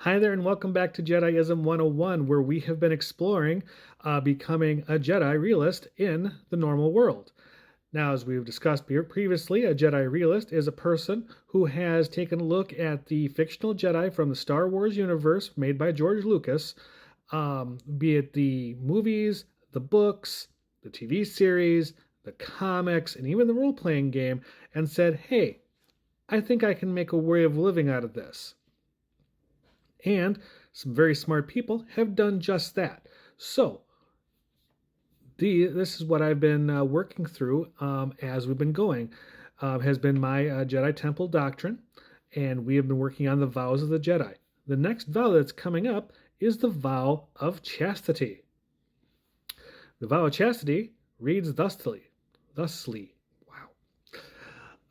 Hi there, and welcome back to Jediism 101, where we have been exploring becoming a Jedi realist in the normal world. Now, as we've discussed previously, a Jedi realist is a person who has taken a look at the fictional Jedi from the Star Wars universe made by George Lucas, be it the movies, the books, the TV series, the comics, and even the role playing game, and said, hey, I think I can make a way of living out of this. And some very smart people have done just that. So, this is what I've been working through as we've been going. Has been my Jedi Temple doctrine, and we have been working on the vows of the Jedi. The next vow that's coming up is the vow of chastity. The vow of chastity reads thusly. Wow.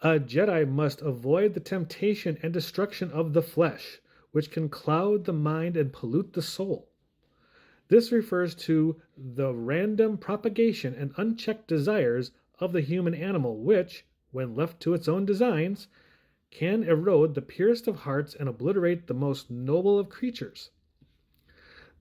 A Jedi must avoid the temptation and destruction of the flesh, which can cloud the mind and pollute the soul. This refers to the random propagation and unchecked desires of the human animal, which, when left to its own designs, can erode the purest of hearts and obliterate the most noble of creatures.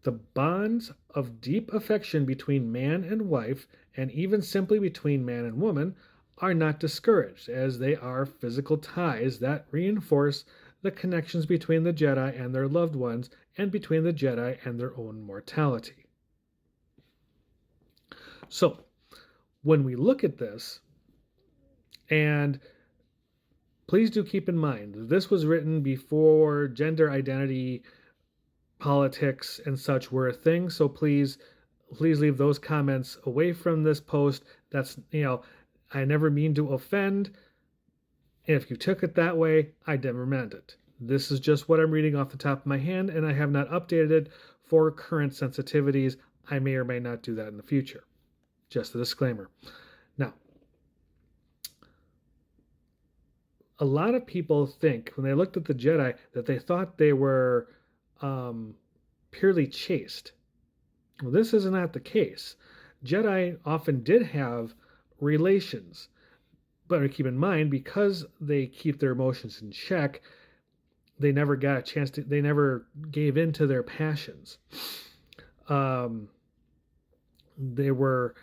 The bonds of deep affection between man and wife, and even simply between man and woman, are not discouraged, as they are physical ties that reinforce the connections between the Jedi and their loved ones, and between the Jedi and their own mortality. So, when we look at this, and please do keep in mind, this was written before gender identity politics and such were a thing, so please leave those comments away from this post. That's, I never mean to offend. If you took it that way, I never meant it. This is just what I'm reading off the top of my hand, and I have not updated it for current sensitivities. I may or may not do that in the future. Just a disclaimer. Now, a lot of people think when they looked at the Jedi that they thought they were purely chaste. Well, this is not the case. Jedi often did have relations, but keep in mind, because they keep their emotions in check, they never got a chance to, they never gave in to their passions. Um, there were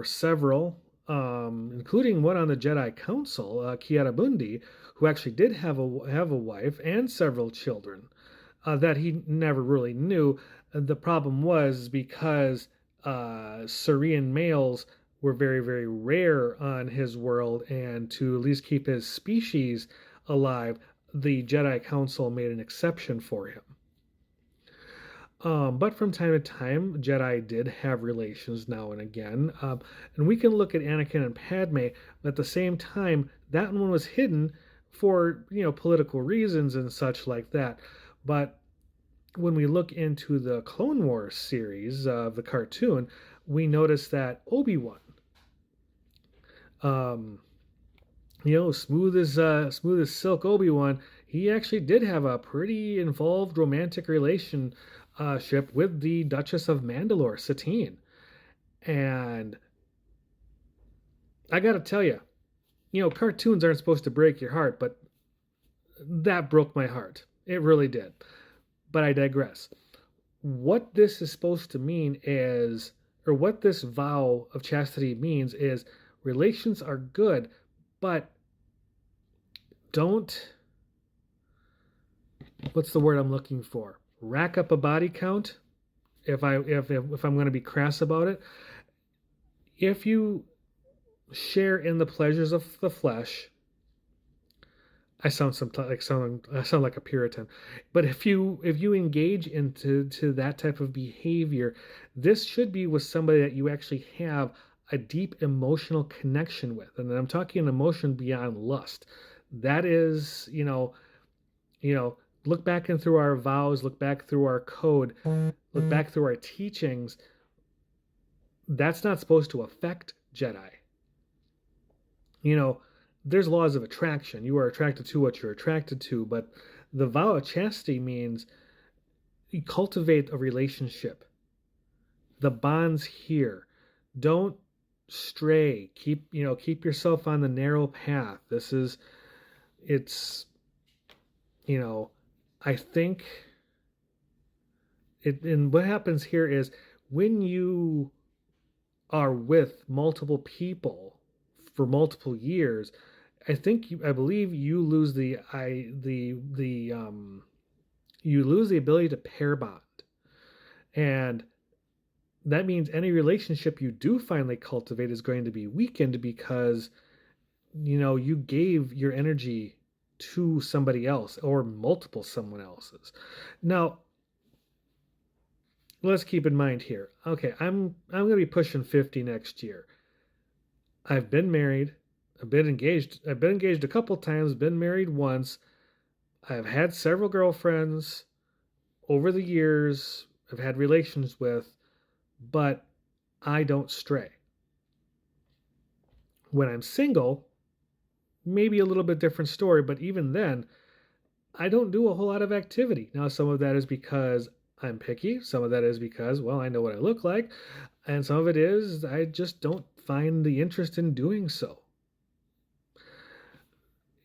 several, including one on the Jedi Council, Kiara Bundi, who actually did have a wife and several children that he never really knew. The problem was because Saurian males were very, very rare on his world, and to at least keep his species alive, the Jedi Council made an exception for him. But from time to time, Jedi did have relations now and again. And we can look at Anakin and Padme, but at the same time, that one was hidden for, political reasons and such like that. But when we look into the Clone Wars series of the cartoon, we notice that Obi-Wan, um, smooth as silk Obi-Wan, he actually did have a pretty involved romantic relationship with the Duchess of Mandalore, Satine. And I gotta tell you, cartoons aren't supposed to break your heart, but that broke my heart. It really did. But I digress. What this is supposed to mean is, or what this vow of chastity means is, relations are good, but don't, what's the word I'm looking for? Rack up a body count. If I'm going to be crass about it, if you share in the pleasures of the flesh, I sound like a Puritan, but if you engage into that type of behavior, this should be with somebody that you actually have a deep emotional connection with, and I'm talking emotion beyond lust. That is, look back and through our vows, look back through our code, look back through our teachings. That's not supposed to affect Jedi. There's laws of attraction. You are attracted to what you're attracted to, but the vow of chastity means you cultivate a relationship. The bond's here. Don't stray. Keep yourself on the narrow path. It's, I think And what happens here is when you are with multiple people for multiple years, I believe you lose you lose the ability to pair bond. And that means any relationship you do finally cultivate is going to be weakened because you gave your energy to somebody else or multiple someone else's. Now, let's keep in mind here. Okay, I'm going to be pushing 50 next year. I've been married. I've been engaged. I've been engaged a couple times, been married once. I've had several girlfriends over the years. I've had relations with, but I don't stray. When I'm single, maybe a little bit different story, but even then, I don't do a whole lot of activity. Now, some of that is because I'm picky. Some of that is because, well, I know what I look like. And some of it is I just don't find the interest in doing so.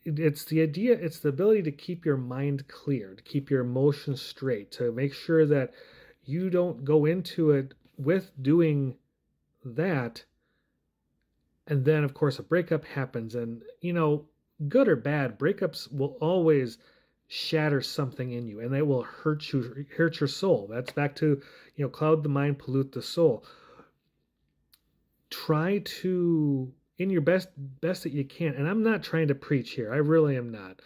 It's the idea, it's the ability to keep your mind clear, to keep your emotions straight, to make sure that you don't go into it with doing that. And then, of course, a breakup happens. And, good or bad, breakups will always shatter something in you and they will hurt your soul. That's back to, cloud the mind, pollute the soul. Try to, in your best that you can, and I'm not trying to preach here, I really am not.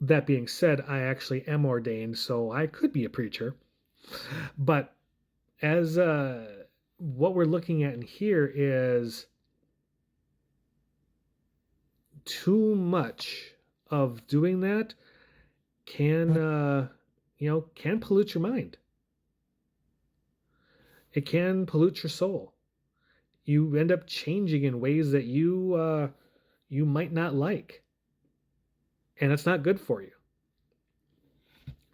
That being said, I actually am ordained, so I could be a preacher. But as what we're looking at in here is too much of doing that can can pollute your mind. It can pollute your soul. You end up changing in ways that you might not like, and it's not good for you.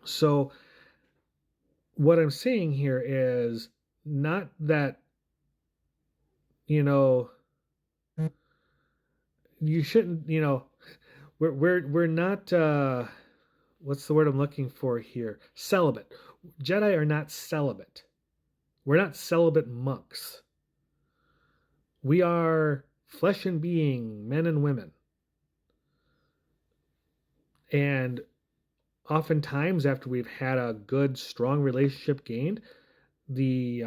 So what I'm saying here is not that you shouldn't, we're not what's the word I'm looking for here? Celibate. Jedi are not celibate. We're not celibate monks. We are flesh and being men and women. And oftentimes after we've had a good, strong relationship gained, the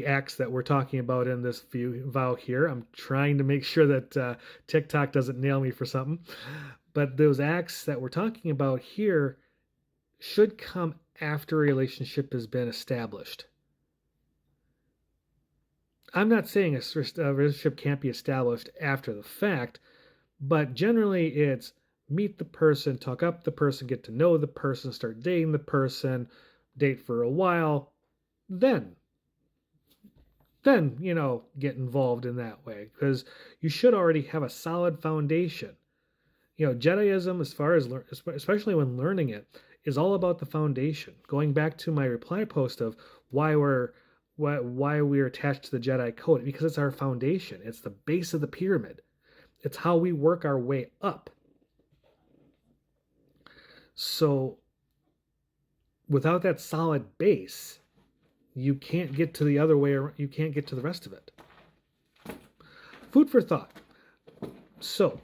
acts that we're talking about in this vow here, I'm trying to make sure that TikTok doesn't nail me for something, but those acts that we're talking about here should come after a relationship has been established. I'm not saying a relationship can't be established after the fact, but generally it's meet the person, talk up the person, get to know the person, start dating the person, date for a while, then get involved in that way, because you should already have a solid foundation. Jediism, as far as especially when learning it, is all about the foundation. Going back to my reply post of why we're attached to the Jedi code, because it's our foundation. It's the base of the pyramid. It's how we work our way up. So without that solid base, you can't get to the other way, or you can't get to the rest of it. Food for thought. So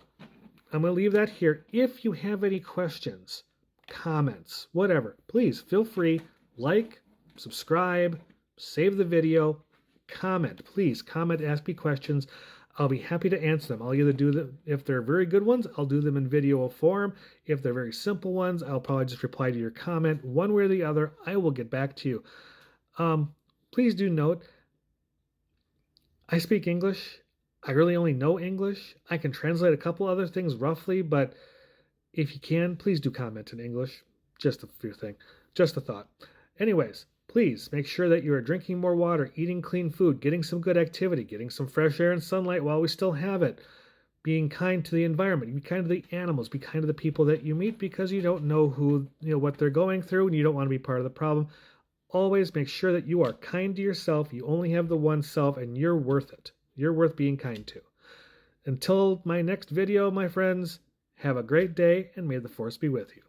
I'm going to leave that here. If you have any questions, comments, whatever, please feel free, like, subscribe, save the video, comment. Please comment, ask me questions. I'll be happy to answer them. I'll either do them, if they're very good ones, I'll do them in video form. If they're very simple ones, I'll probably just reply to your comment. One way or the other, I will get back to you. Please do note, I speak English. I really only know English. I can translate a couple other things roughly, but if you can, please do comment in English. Just a few things. Just a thought. Anyways, please make sure that you are drinking more water, eating clean food, getting some good activity, getting some fresh air and sunlight while we still have it, being kind to the environment, be kind to the animals, be kind to the people that you meet, because you don't know what they're going through, and you don't want to be part of the problem. Always make sure that you are kind to yourself. You only have the one self, and you're worth it. You're worth being kind to. Until my next video, my friends, have a great day, and may the Force be with you.